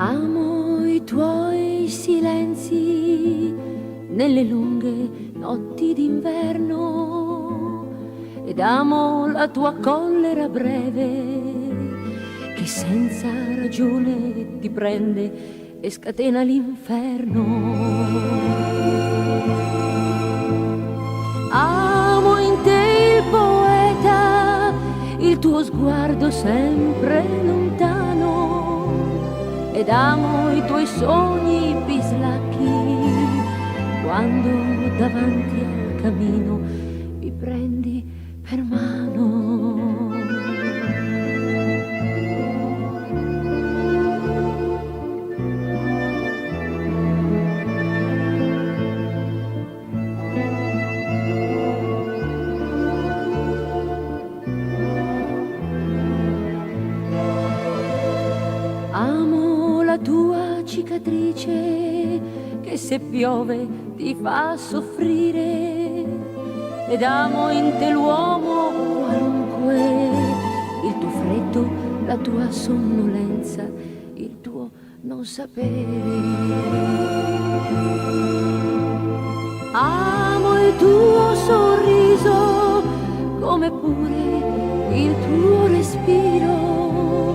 Amo i tuoi silenzi nelle lunghe notti d'inverno ed amo la tua collera breve che senza ragione ti prende e scatena l'inferno. Amo in te il poeta, il tuo sguardo sempre lontano, ed amo i tuoi sogni bislacchi quando davanti al camino mi prendi per mano. Amo la tua cicatrice che se piove ti fa soffrire, ed amo in te l'uomo qualunque, il tuo freddo, la tua sonnolenza, il tuo non sapere. Amo il tuo sorriso come pure il tuo respiro,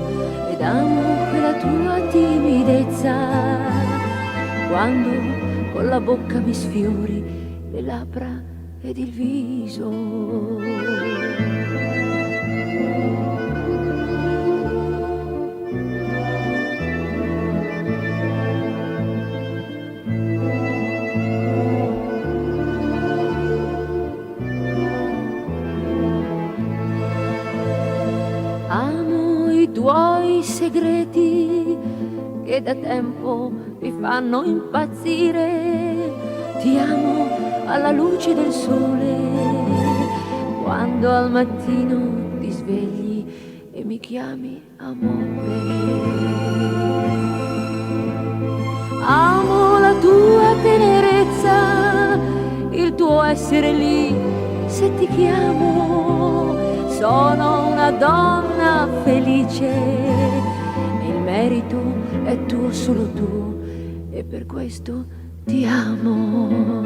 ed amo quella tua timidezza quando con la bocca mi sfiori le labbra ed il viso. Amo i tuoi segreti che da tempo mi fanno impazzire. Ti amo alla luce del sole, quando al mattino ti svegli e mi chiami amore. Amo la tua tenerezza, il tuo essere lì se ti chiamo. Sono una donna felice e il merito è tuo, solo tuo, e per questo ti amo.